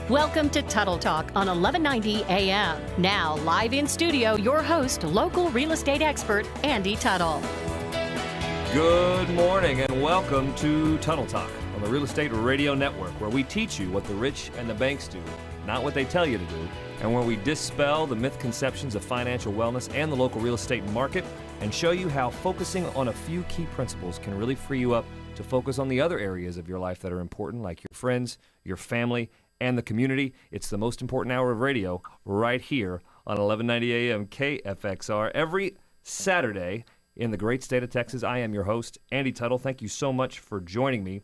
Welcome to Tuttle Talk on 1190 AM. Now, live in studio, your host, local real estate expert, Andy Tuttle. Good morning and welcome to Tuttle Talk on the Real Estate Radio Network, where we teach you what the rich and the banks do, not what they tell you to do, and where we dispel the misconceptions of financial wellness and the local real estate market and show you how focusing on a few key principles can really free you up to focus on the other areas of your life that are important, like your friends, your family, and the community. It's the most important hour of radio right here on 1190 AM KFXR every Saturday in the great state of Texas. I am your host, Andy Tuttle. Thank you so much for joining me.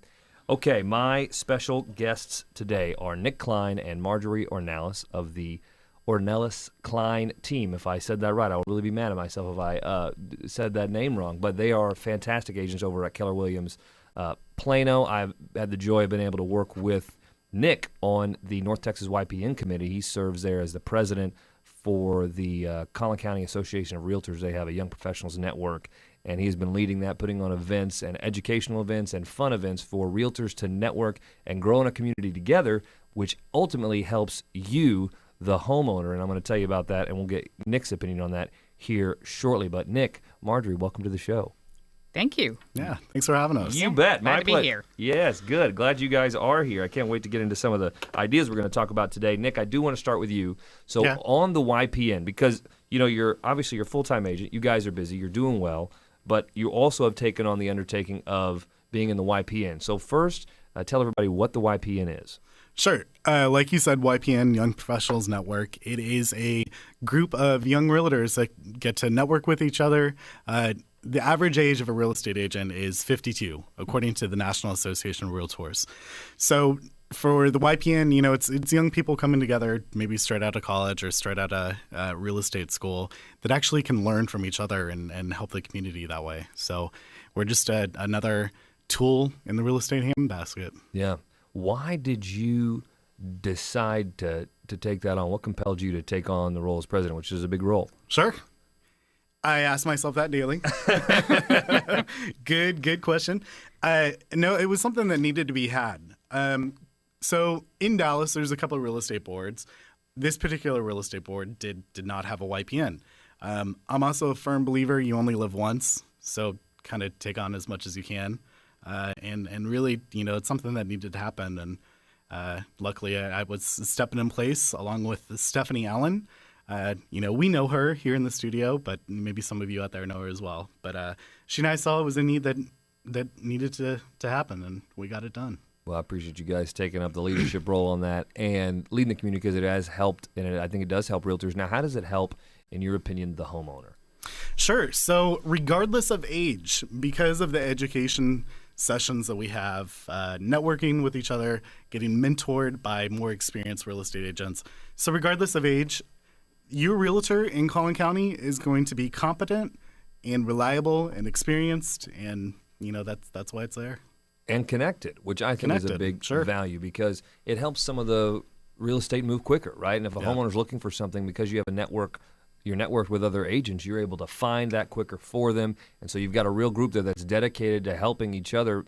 Okay, my special guests today are Nick Kline and Marjorie Ornelas of the Ornelas Kline team. If I said that right, I would really be mad at myself if I said that name wrong. But they are fantastic agents over at Keller Williams Plano. I've had the joy of being able to work with Nick on the North Texas YPN committee. He serves there as the president for the Kline County Association of Realtors. They have a young professionals network, and he's been leading that, putting on events and educational events and fun events for realtors to network and grow in a community together, which ultimately helps you, the homeowner. And I'm going to tell you about that, and we'll get Nick's opinion on that here shortly. But Nick, Marjorie, welcome to the show. Thank you. Yeah, thanks for having us. You bet. Glad to be here. Yes, good. Glad you guys are here. I can't wait to get into some of the ideas we're going to talk about today. Nick, I do want to start with you. So on the YPN, because you're obviously you're a full-time agent. You guys are busy. You're doing well, but you also have taken on the undertaking of being in the YPN. So first, tell everybody what the YPN is. Sure. Like you said, YPN, Young Professionals Network, it is a group of young realtors that get to network with each other. The average age of a real estate agent is 52, according to the National Association of Realtors. So for the YPN, it's young people coming together, maybe straight out of college or straight out of real estate school, that actually can learn from each other and help the community that way. So we're just another tool in the real estate handbasket. Yeah. Why did you decide to take that on? What compelled you to take on the role as president, which is a big role? Sure. I ask myself that daily. Good question. No, it was something that needed to be had. So in Dallas, there's a couple of real estate boards. This particular real estate board did not have a YPN. I'm also a firm believer you only live once, so kind of take on as much as you can. And really, it's something that needed to happen. And luckily, I was stepping in place along with Stephanie Allen. We know her here in the studio, but maybe some of you out there know her as well. But she and I saw it was a need that needed to happen, and we got it done. Well, I appreciate you guys taking up the leadership role on that and leading the community, because it has helped, and I think it does help realtors. Now, how does it help, in your opinion, the homeowner? Sure. So regardless of age, because of the education sessions that we have, networking with each other, getting mentored by more experienced real estate agents. So regardless of age, your realtor in Kline County is going to be competent and reliable and experienced, and that's why it's there. And connected, which I think is a big value, because it helps some of the real estate move quicker, right? And if a homeowner's looking for something, because you have a network, you're networked with other agents, you're able to find that quicker for them. And so you've got a real group there that's dedicated to helping each other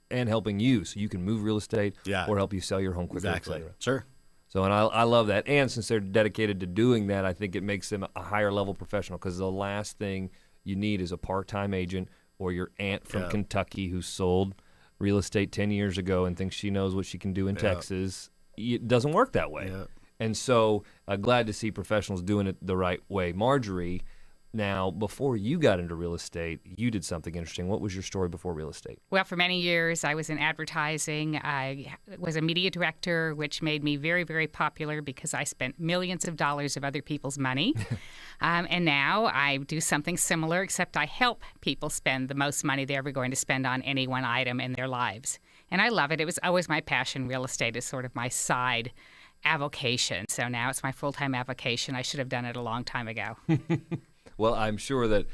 and helping you, so you can move real estate or help you sell your home quicker. Exactly. Sure. So, and I love that. And since they're dedicated to doing that, I think it makes them a higher level professional, because the last thing you need is a part-time agent or your aunt from Kentucky who sold real estate 10 years ago and thinks she knows what she can do in Texas. It doesn't work that way. Yeah. And so glad to see professionals doing it the right way. Marjorie, now, before you got into real estate, you did something interesting. What was your story before real estate? Well, for many years, I was in advertising. I was a media director, which made me very, very popular because I spent millions of dollars of other people's money. And now I do something similar, except I help people spend the most money they're ever going to spend on any one item in their lives. And I love it. It was always my passion. Real estate is sort of my side avocation. So now it's my full-time avocation. I should have done it a long time ago. Well, I'm sure that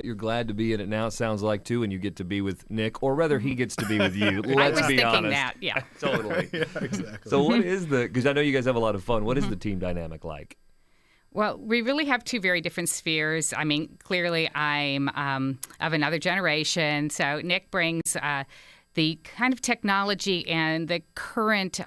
you're glad to be in it now, it sounds like, too, and you get to be with Nick, or rather he gets to be with you. Let's be honest. I was thinking that, yeah. Totally. Yeah, exactly. So what is because I know you guys have a lot of fun, what is the team dynamic like? Well, we really have two very different spheres. I mean, clearly I'm of another generation, so Nick brings the kind of technology and the current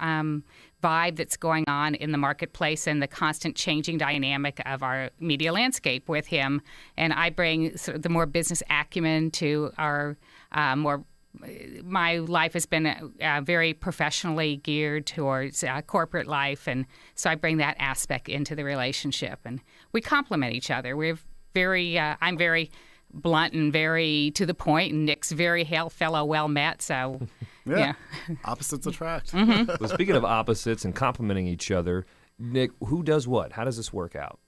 vibe that's going on in the marketplace and the constant changing dynamic of our media landscape with him. And I bring sort of the more business acumen to our my life has been very professionally geared towards corporate life, and so I bring that aspect into the relationship, and we complement each other. I'm very blunt and very to the point, and Nick's very hail fellow, well met. So, yeah. Opposites attract. Well, speaking of opposites and complementing each other, Nick, who does what? How does this work out?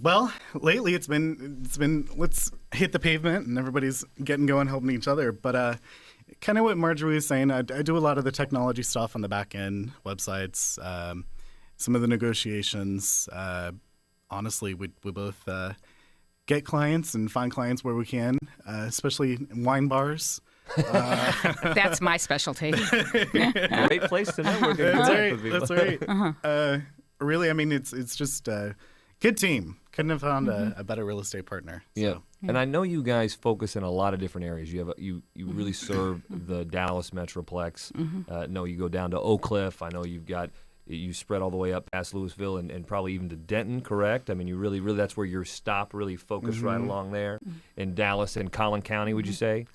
Well, lately it's been let's hit the pavement and everybody's getting going, helping each other. But kind of what Marjorie was saying, I do a lot of the technology stuff on the back end, websites, some of the negotiations. Honestly, we both get clients and find clients where we can, especially in wine bars. That's my specialty. Great place to network. That's right. Really, I mean, it's just a good team. Couldn't have found a better real estate partner. So. Yeah, and I know you guys focus in a lot of different areas. You really serve the Dallas Metroplex. No, you go down to Oak Cliff. I know you spread all the way up past Louisville and probably even to Denton, correct? I mean, you really that's where your stop really focused right along there in Dallas and Collin County, would you say?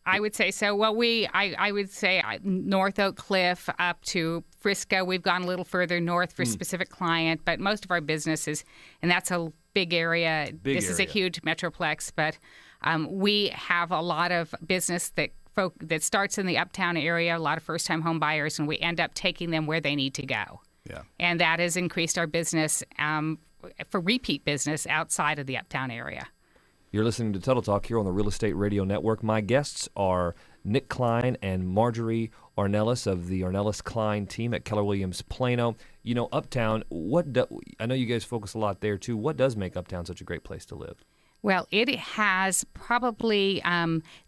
I would say so. Well, I would say North Oak Cliff up to Frisco. We've gone a little further north for a specific client, but most of our businesses, and that's a big area. This is a huge metroplex, but we have a lot of business that starts in the uptown area, a lot of first-time home buyers, and we end up taking them where they need to go. Yeah. And that has increased our business for repeat business outside of the uptown area. You're listening to Tuttle Talk here on the Real Estate Radio Network. My guests are Nick Kline and Marjorie Ornelas of the Ornelas Kline team at Keller Williams Plano. You know, Uptown, I know you guys focus a lot there too. What does make Uptown such a great place to live? Well, it has probably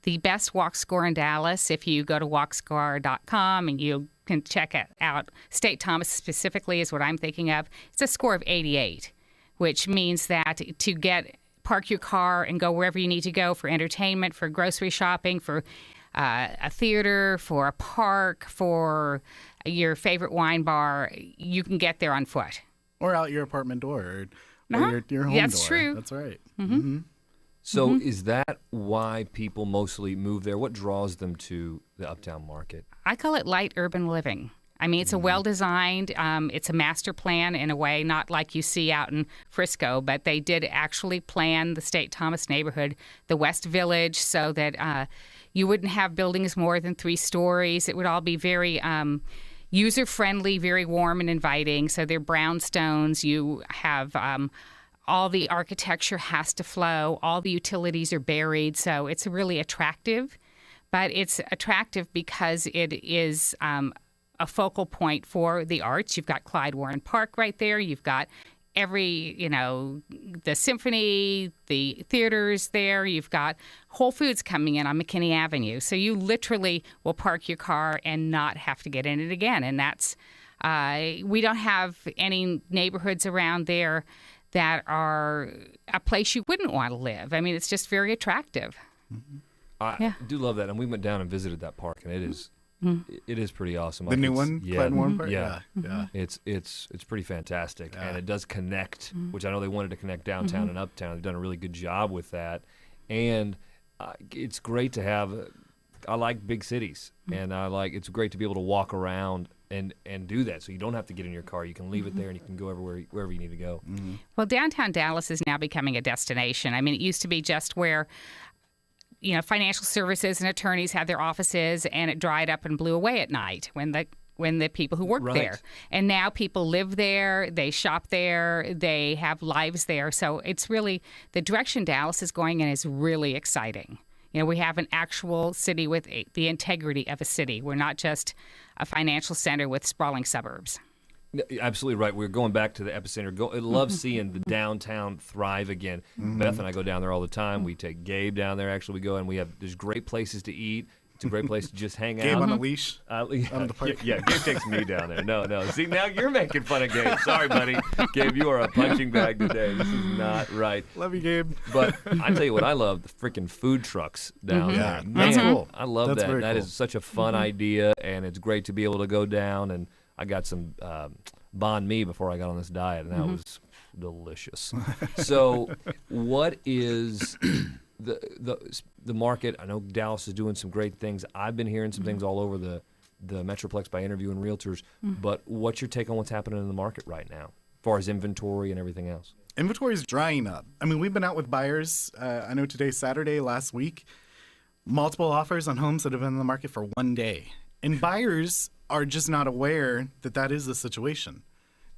the best walk score in Dallas. If you go to walkscore.com and you can check it out, State Thomas specifically is what I'm thinking of. It's a score of 88, which means that to park your car and go wherever you need to go for entertainment, for grocery shopping, for a theater, for a park, for your favorite wine bar, you can get there on foot. Or out your apartment door or your home That's door. true. That's right. So is that why people mostly move there? What draws them to the Uptown market? I call it light urban living. I mean, it's a well-designed, it's a master plan in a way, not like you see out in Frisco, but they did actually plan the State Thomas neighborhood, the West Village, so that you wouldn't have buildings more than 3 stories. It would all be very user-friendly, very warm and inviting. So they're brownstones. You have all the architecture has to flow. All the utilities are buried. So it's really attractive, but it's attractive because it is a focal point for the arts. You've got Clyde Warren Park right there. You've got the symphony, the theaters there. You've got Whole Foods coming in on McKinney Avenue. So you literally will park your car and not have to get in it again. And that's, we don't have any neighborhoods around there that are a place you wouldn't want to live. I mean, it's just very attractive. I do love that. And we went down and visited that park, and it is pretty awesome. The new one, Clyde Warren Park? Yeah. Yeah. It's pretty fantastic. And it does connect, which I know they wanted to connect downtown and uptown. They've done a really good job with that. And it's great to have, I like big cities. And it's great to be able to walk around and do that. So you don't have to get in your car. You can leave it there and you can go wherever you need to go. Well, downtown Dallas is now becoming a destination. I mean, it used to be just where financial services and attorneys had their offices, and it dried up and blew away at night when the people who worked there. And now people live there, they shop there, they have lives there. So it's really, the direction Dallas is going in is really exciting. We have an actual city with the integrity of a city. We're not just a financial center with sprawling suburbs. Absolutely right. We're going back to the epicenter. I love seeing the downtown thrive again. Beth and I go down there all the time. We take Gabe down there. Actually, we go and there's great places to eat. It's a great place to just hang Gabe out. on a leash. Yeah, the park. yeah, Gabe takes me down there. No. See, now you're making fun of Gabe. Sorry, buddy. Gabe, you are a punching bag today. This is not right. Love you, Gabe. But I tell you what, I love the freaking food trucks down there. Yeah, Man, that's cool. I love That's that. very That cool. is such a fun idea, and it's great to be able to go down. And I got some banh mi before I got on this diet, and that was delicious. So, what is the market? I know Dallas is doing some great things. I've been hearing some things all over the Metroplex by interviewing realtors. But what's your take on what's happening in the market right now, as far as inventory and everything else? Inventory is drying up. I mean, we've been out with buyers. I know today's Saturday, last week, multiple offers on homes that have been in the market for one day. And buyers are just not aware that that is the situation.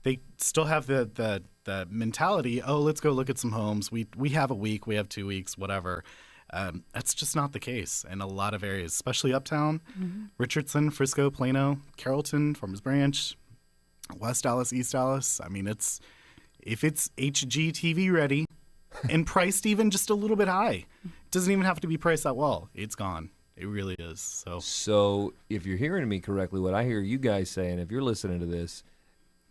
They still have the mentality, oh, let's go look at some homes. We have a week, we have 2 weeks, whatever. That's just not the case in a lot of areas, especially uptown, Richardson, Frisco, Plano, Carrollton, Farmers Branch, West Dallas, East Dallas. I mean, if it's HGTV ready and priced even just a little bit high, it doesn't even have to be priced that well. It's gone. It really is. So if you're hearing me correctly, what I hear you guys saying, if you're listening to this,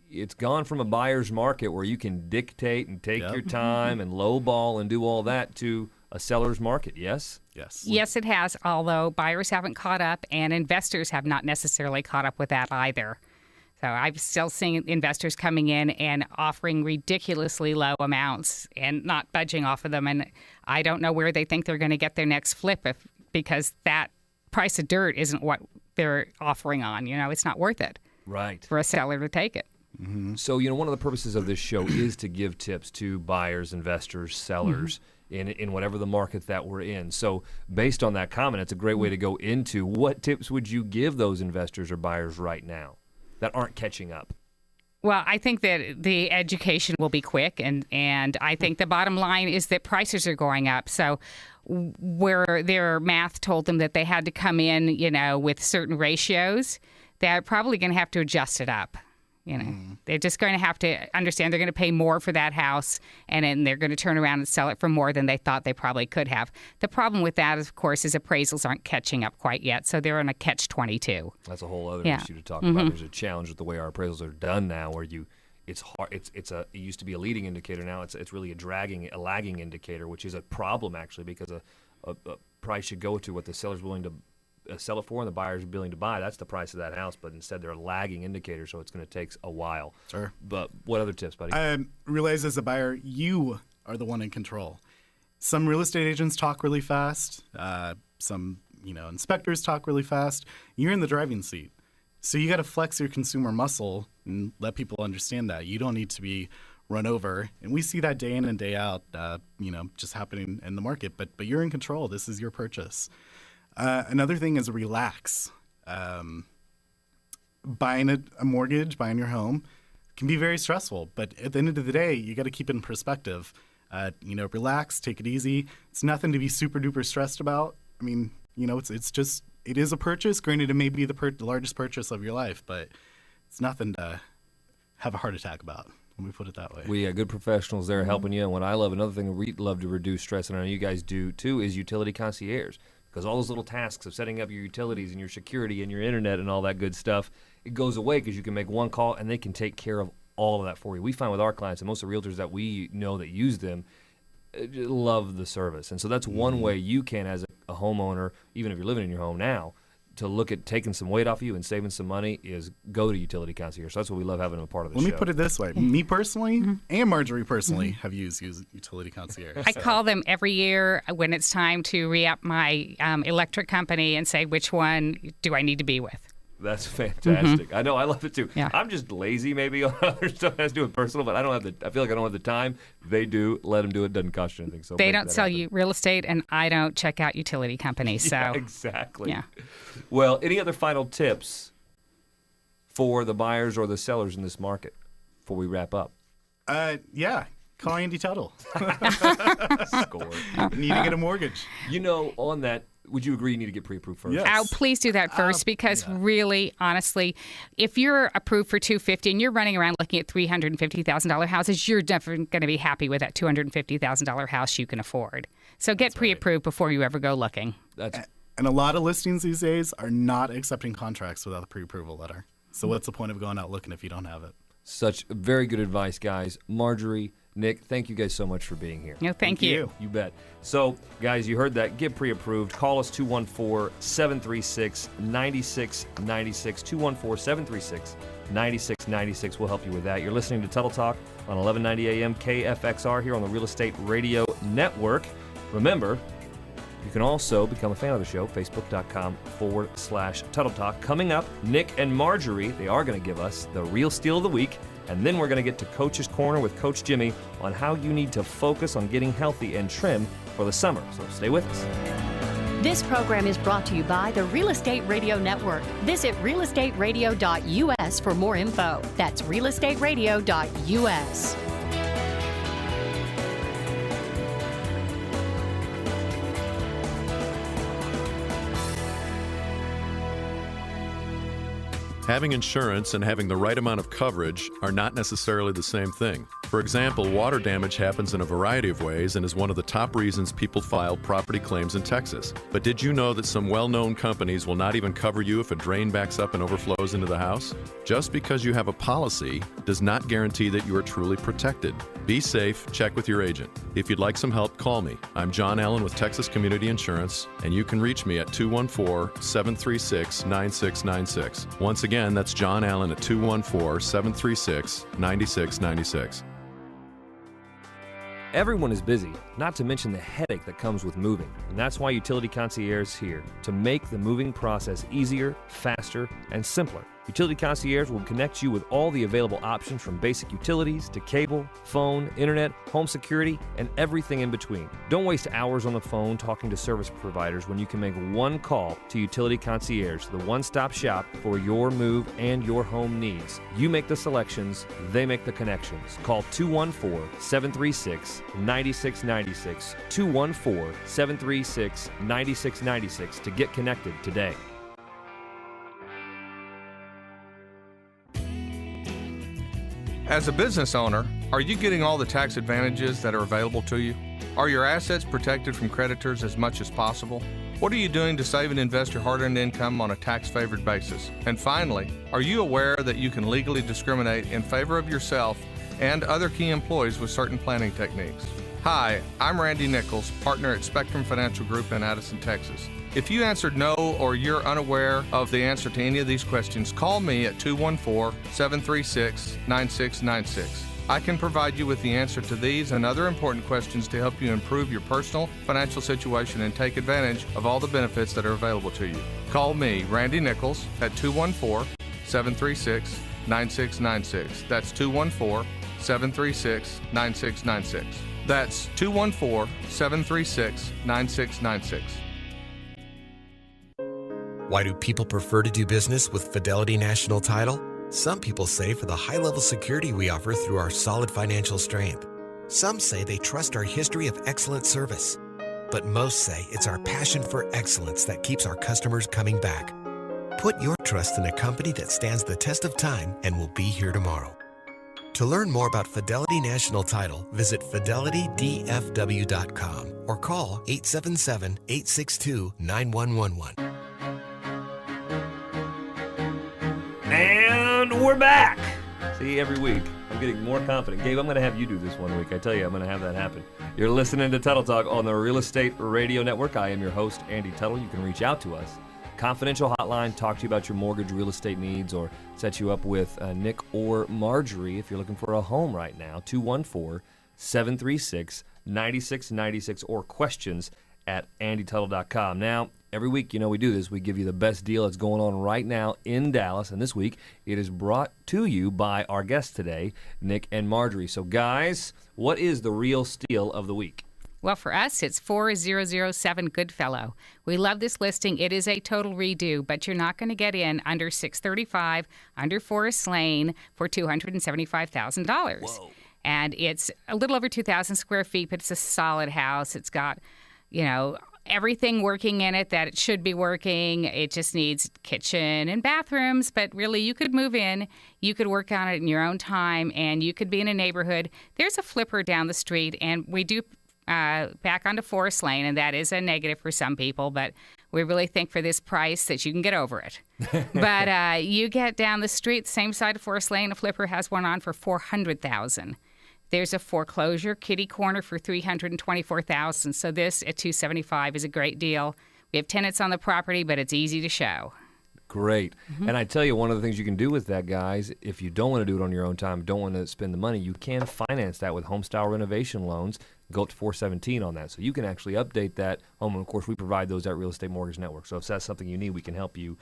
it's gone from a buyer's market where you can dictate and take your time and lowball and do all that to a seller's market, yes? Yes. Yes, it has, although buyers haven't caught up and investors have not necessarily caught up with that either. So I'm still seeing investors coming in and offering ridiculously low amounts and not budging off of them. And I don't know where they think they're going to get their next flip because that price of dirt isn't what they're offering on. You know, it's not worth it Right. for a seller to take it. So, one of the purposes of this show is to give tips to buyers, investors, sellers in whatever the market that we're in. So based on that comment, it's a great way to go into what tips would you give those investors or buyers right now that aren't catching up? Well, I think that the education will be quick, and I think the bottom line is that prices are going up. So where their math told them that they had to come in, with certain ratios, they're probably going to have to adjust it up. They're just going to have to understand they're going to pay more for that house, and then they're going to turn around and sell it for more than they thought they probably could have. The problem with that, of course, is appraisals aren't catching up quite yet, so they're on a catch-22. That's a whole other issue to talk about. There's a challenge with the way our appraisals are done now, where it's hard. It used to be a leading indicator. Now it's really a lagging indicator, which is a problem actually, because a price should go to what the seller's willing to sell it for and the buyer's willing to buy. That's the price of that house, but instead they're a lagging indicator, so it's going to take a while. Sure. But what other tips, buddy? Realize as a buyer, you are the one in control. Some real estate agents talk really fast. Some inspectors talk really fast. You're in the driving seat. So you got to flex your consumer muscle and let people understand that. You don't need to be run over. And we see that day in and day out, just happening in the market. But you're in control. This is your purchase. Another thing is relax. Buying a mortgage, buying your home can be very stressful. But at the end of the day, you got to keep it in perspective. Relax, take it easy. It's nothing to be super duper stressed about. I mean, it is a purchase. Granted, it may be the largest purchase of your life, but it's nothing to have a heart attack about. Let me put it that way. We got good professionals there helping you. And what I love, another thing we love to reduce stress, and I know you guys do too, is utility concierge. Because all those little tasks of setting up your utilities and your security and your internet and all that good stuff, it goes away because you can make one call and they can take care of all of that for you. We find with our clients and most of the realtors that we know that use them love the service. And so that's one way you can, as a homeowner, even if you're living in your home now, to look at taking some weight off of you and saving some money is go to Utility Concierge. So that's what we love having them a part of the show. Let me put it this way. Me personally and Marjorie personally have used Utility Concierge. I call them every year when it's time to re-up my electric company and say, which one do I need to be with? That's fantastic. I know, I love it too. Yeah. I'm just lazy maybe on other stuff that has to do with personal, but I feel like I don't have the time. They do. Let them do it. Doesn't cost you anything. So they don't sell you real estate, and I don't check out utility companies. So yeah, exactly. Yeah. Well, any other final tips for the buyers or the sellers in this market before we wrap up? Yeah. Call Andy Tuttle. Score. Need to get a mortgage. On that, would you agree you need to get pre-approved first? Yes. Oh, please do that first because really, honestly, if you're approved for $250 and you're running around looking at $350,000 houses, you're definitely going to be happy with that $250,000 house you can afford. So get pre-approved before you ever go looking. And a lot of listings these days are not accepting contracts without a pre-approval letter. So what's the point of going out looking if you don't have it? Such very good advice, guys. Marjorie, Nick, thank you guys so much for being here. No, thank you. You bet. So, guys, you heard that. Get pre-approved. Call us 214-736-9696. 214-736-9696. We'll help you with that. You're listening to Tuttle Talk on 1190 AM KFXR here on the Real Estate Radio Network. Remember, you can also become a fan of the show, facebook.com/Tuttle Talk. Coming up, Nick and Marjorie, they are going to give us the Real Steal of the Week. And then we're going to get to Coach's Corner with Coach Jimmy on how you need to focus on getting healthy and trim for the summer. So stay with us. This program is brought to you by the Real Estate Radio Network. Visit realestateradio.us for more info. That's realestateradio.us. Having insurance and having the right amount of coverage are not necessarily the same thing. For example, water damage happens in a variety of ways and is one of the top reasons people file property claims in Texas. But did you know that some well-known companies will not even cover you if a drain backs up and overflows into the house? Just because you have a policy does not guarantee that you are truly protected. Be safe, check with your agent. If you'd like some help, call me. I'm John Allen with Texas Community Insurance, and you can reach me at 214-736-9696. Once again, that's John Allen at 214-736-9696. Everyone is busy, not to mention the headache that comes with moving. And that's why Utility Concierge is here, to make the moving process easier, faster, and simpler. Utility Concierge will connect you with all the available options from basic utilities to cable, phone, internet, home security, and everything in between. Don't waste hours on the phone talking to service providers when you can make one call to Utility Concierge, the one-stop shop for your move and your home needs. You make the selections, they make the connections. Call 214-736-9696, 214-736-9696 to get connected today. As a business owner, are you getting all the tax advantages that are available to you? Are your assets protected from creditors as much as possible? What are you doing to save and invest your hard-earned income on a tax-favored basis? And finally, are you aware that you can legally discriminate in favor of yourself and other key employees with certain planning techniques? Hi, I'm Randy Nichols, partner at Spectrum Financial Group in Addison, Texas. If you answered no or you're unaware of the answer to any of these questions, call me at 214-736-9696. I can provide you with the answer to these and other important questions to help you improve your personal financial situation and take advantage of all the benefits that are available to you. Call me, Randy Nichols, at 214-736-9696. That's 214-736-9696. That's 214-736-9696. Why do people prefer to do business with Fidelity National Title? Some people say for the high-level security we offer through our solid financial strength. Some say they trust our history of excellent service. But most say it's our passion for excellence that keeps our customers coming back. Put your trust in a company that stands the test of time and will be here tomorrow. To learn more about Fidelity National Title, visit fidelitydfw.com or call 877-862-9111. And we're back. See, every week I'm getting more confident. Gabe, I'm going to have you do this one week. I tell you, I'm going to have that happen. You're listening to Tuttle Talk on the Real Estate Radio Network. I am your host, Andy Tuttle. You can reach out to us. Confidential hotline, talk to you about your mortgage real estate needs or set you up with Nick or Marjorie if you're looking for a home right now. 214-736-9696 or questions at andytuttle.com. Now, every week, you know we do this. We give you the best deal that's going on right now in Dallas. And this week, it is brought to you by our guests today, Nick and Marjorie. So, guys, what is the real steal of the week? Well, for us, it's 4007 Goodfellow. We love this listing. It is a total redo, but you're not going to get in under $635 under Forest Lane for $275,000. Whoa. And it's a little over 2,000 square feet, but it's a solid house. It's got, everything working in it that it should be working. It just needs kitchen and bathrooms, but really you could move in, you could work on it in your own time, and you could be in a neighborhood. There's a flipper down the street, and we do back onto Forest Lane, and that is a negative for some people, but We really think for this price that you can get over it. But you get down the street, same side of Forest Lane, a flipper has one on for $400,000. There's a foreclosure kitty corner for $324,000. So this at $275,000 is a great deal. We have tenants on the property, but it's easy to show. Great. And I tell you, one of the things you can do with that, guys, if you don't want to do it on your own time, don't want to spend the money, you can finance that with home-style renovation loans. Go up to 417 on that. So you can actually update that home. And, of course, we provide those at Real Estate Mortgage Network. So if that's something you need, we can help you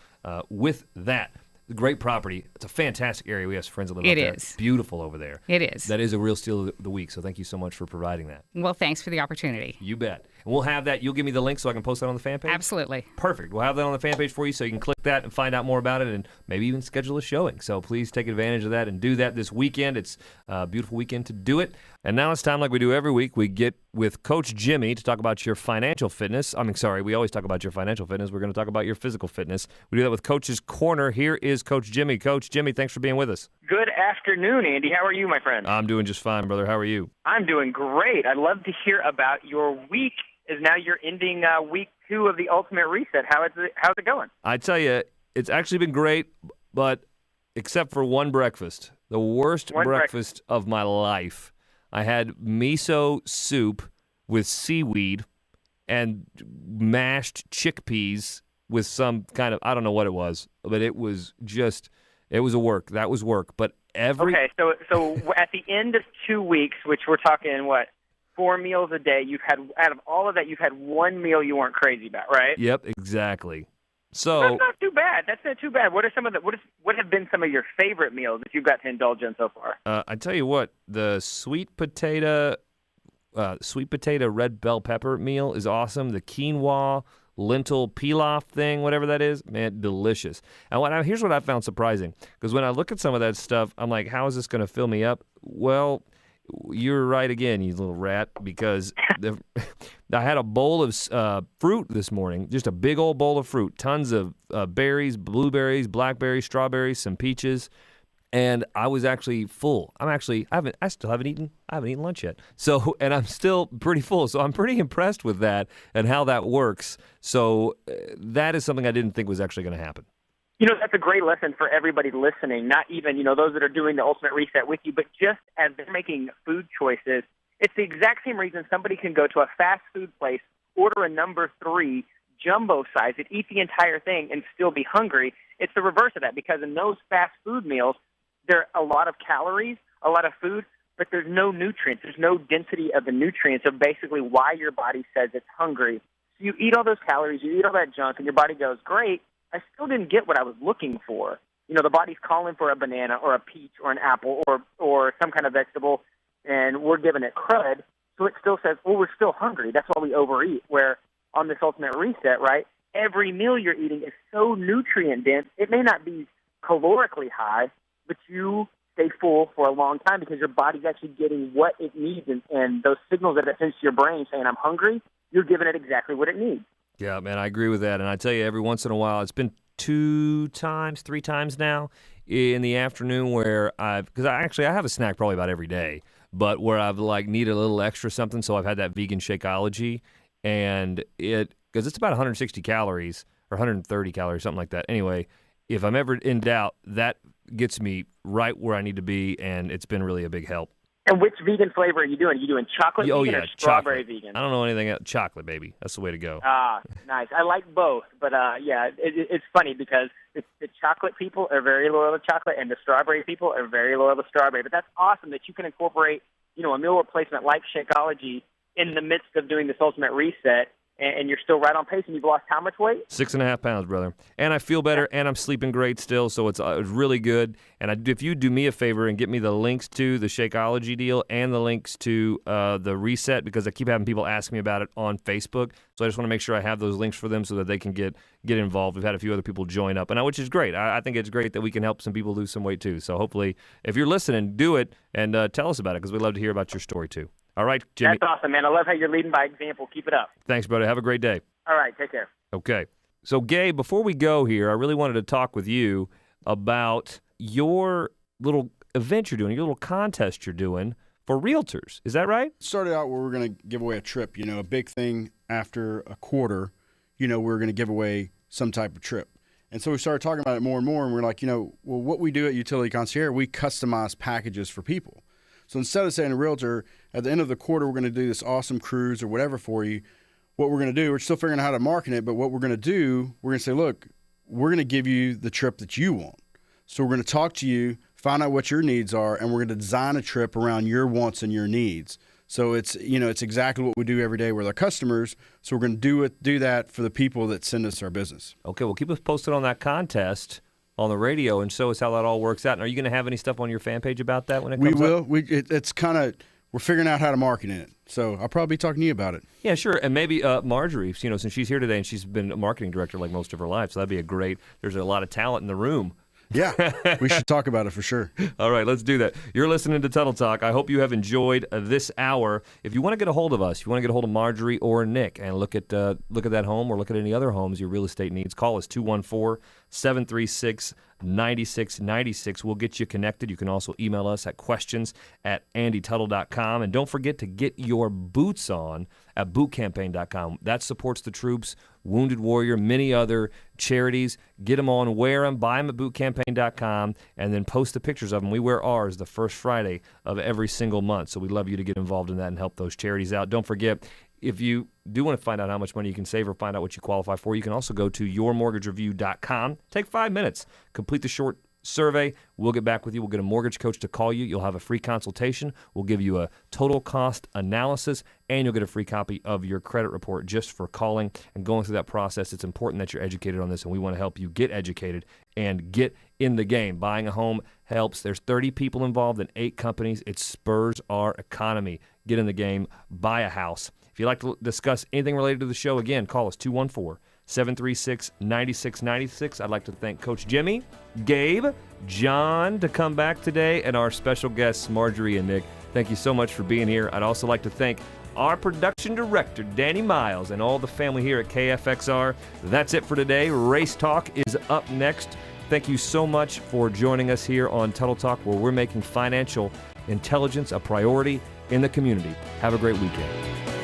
with that. Great property. It's a fantastic area. We have some friends that live out there. It is. It's beautiful over there. It is. That is a real steal of the week. So thank you so much for providing that. Well, thanks for the opportunity. You bet. And we'll have that. You'll give me the link so I can post that on the fan page? Absolutely. Perfect. We'll have that on the fan page for you so you can click that and find out more about it and maybe even schedule a showing. So please take advantage of that and do that this weekend. It's a beautiful weekend to do it. And now it's time, like we do every week, we get with Coach Jimmy to talk about your financial fitness. We always talk about your financial fitness. We're going to talk about your physical fitness. We do that with Coach's Corner. Here is Coach Jimmy. Coach Jimmy, thanks for being with us. Good afternoon, Andy. How are you, my friend? I'm doing just fine, brother. How are you? I'm doing great. I'd love to hear about your week. Is now you're ending week 2 of the Ultimate Reset. How's it going? I tell you, it's actually been great, but except for one breakfast, the worst breakfast of my life. I had miso soup with seaweed and mashed chickpeas with some kind of, I don't know what it was, but it was a work. That was work. But Okay, so at the end of 2 weeks, which we're talking, 4 meals a day, out of all of that, you've had one meal you weren't crazy about, right? Yep, exactly. So that's not too bad. That's not too bad. What have been some of your favorite meals that you've got to indulge in so far? I tell you what, the sweet potato red bell pepper meal is awesome. The quinoa lentil pilaf thing, whatever that is, man, delicious. And here's what I found surprising, because when I look at some of that stuff, I'm like, how is this going to fill me up? Well, you're right again, you little rat, because I had a bowl of fruit this morning, just a big old bowl of fruit, tons of berries, blueberries, blackberries, strawberries, some peaches, and I was actually full. I still haven't eaten lunch yet. So, and I'm still pretty full. So I'm pretty impressed with that and how that works. So that is something I didn't think was actually going to happen. That's a great lesson for everybody listening, not even, those that are doing the Ultimate Reset with you, but just as they're making food choices, it's the exact same reason somebody can go to a fast food place, order a number 3, jumbo size it, eat the entire thing, and still be hungry. It's the reverse of that, because in those fast food meals, there are a lot of calories, a lot of food, but there's no nutrients. There's no density of the nutrients of basically why your body says it's hungry. So you eat all those calories, you eat all that junk, and your body goes, great, I still didn't get what I was looking for. The body's calling for a banana or a peach or an apple or some kind of vegetable, and we're giving it crud, so it still says, well, we're still hungry. That's why we overeat, where on this Ultimate Reset, right, every meal you're eating is so nutrient-dense, it may not be calorically high, but you stay full for a long time because your body's actually getting what it needs, and those signals that it sends to your brain saying, I'm hungry, you're giving it exactly what it needs. Yeah, man, I agree with that. And I tell you, every once in a while, it's been 3 times now in the afternoon where because I have a snack probably about every day, but where I've needed a little extra something, so I've had that vegan Shakeology, and because it's about 160 calories or 130 calories, something like that. Anyway, if I'm ever in doubt, that gets me right where I need to be, and it's been really a big help. And which vegan flavor are you doing? Are you doing chocolate vegan or strawberry vegan? I don't know anything else. Chocolate, baby. That's the way to go. Nice. I like both, but it's funny because the chocolate people are very loyal to chocolate, and the strawberry people are very loyal to strawberry. But that's awesome that you can incorporate, a meal replacement like Shakeology in the midst of doing this Ultimate Reset, and you're still right on pace, and you've lost how much weight? 6.5 pounds, brother. And I feel better, and I'm sleeping great still, so it's really good. And if you do me a favor and get me the links to the Shakeology deal and the links to the Reset, because I keep having people ask me about it on Facebook, so I just want to make sure I have those links for them so that they can get involved. We've had a few other people join up, which is great. I think it's great that we can help some people lose some weight too. So hopefully, if you're listening, do it and tell us about it, because we'd love to hear about your story too. All right, Jimmy. That's awesome, man. I love how you're leading by example. Keep it up. Thanks, brother. Have a great day. All right, take care. Okay. So, Gabe, before we go here, I really wanted to talk with you about your little event you're doing, your little contest you're doing for Realtors. Is that right? Started out where we're going to give away a trip, a big thing after a quarter. we were going to give away some type of trip. And so we started talking about it more and more, and we're like, well, what we do at Utility Concierge, we customize packages for people. So instead of saying to a realtor, at the end of the quarter, we're going to do this awesome cruise or whatever for you, what we're going to do, we're still figuring out how to market it, but what we're going to do, we're going to say, look, we're going to give you the trip that you want. So we're going to talk to you, find out what your needs are, and we're going to design a trip around your wants and your needs. So it's exactly what we do every day with our customers. So we're going to do that for the people that send us our business. Okay, well, keep us posted on that contest on the radio and show us how that all works out. And are you going to have any stuff on your fan page about that when it comes up? We will. It's kind of, we're figuring out how to market it. So I'll probably be talking to you about it. Yeah, sure. And maybe Marjorie, since she's here today and she's been a marketing director like most of her life, so that'd be there's a lot of talent in the room. Yeah, we should talk about it for sure. All right, let's do that. You're listening to Tuttle Talk. I hope you have enjoyed this hour. If you want to get a hold of us, if you want to get a hold of Marjorie or Nick and look at that home or look at any other homes your real estate needs, call us 214-736-9696. We'll get you connected. You can also email us at questions@andytuttle.com. And don't forget to get your boots on at bootcampaign.com. That supports the troops, Wounded Warrior, many other charities. Get them on, wear them, buy them at bootcampaign.com, and then post the pictures of them. We wear ours the first Friday of every single month, so we'd love you to get involved in that and help those charities out. Don't forget, if you do want to find out how much money you can save or find out what you qualify for, you can also go to yourmortgagereview.com. Take 5 minutes, complete the short survey. We'll get back with you. We'll get a mortgage coach to call you. You'll have a free consultation. We'll give you a total cost analysis, and you'll get a free copy of your credit report just for calling and going through that process. It's important that you're educated on this, and we want to help you get educated and get in the game. Buying a home helps. There's 30 people involved in 8 companies. It spurs our economy. Get in the game. Buy a house. If you'd like to discuss anything related to the show, again, call us 214-736-9696. I'd like to thank Coach Jimmy, Gabe, John to come back today, and our special guests, Marjorie and Nick. Thank you so much for being here. I'd also like to thank our production director, Danny Miles, and all the family here at KFXR. That's it for today. Race Talk is up next. Thank you so much for joining us here on Tuttle Talk, where we're making financial intelligence a priority in the community. Have a great weekend.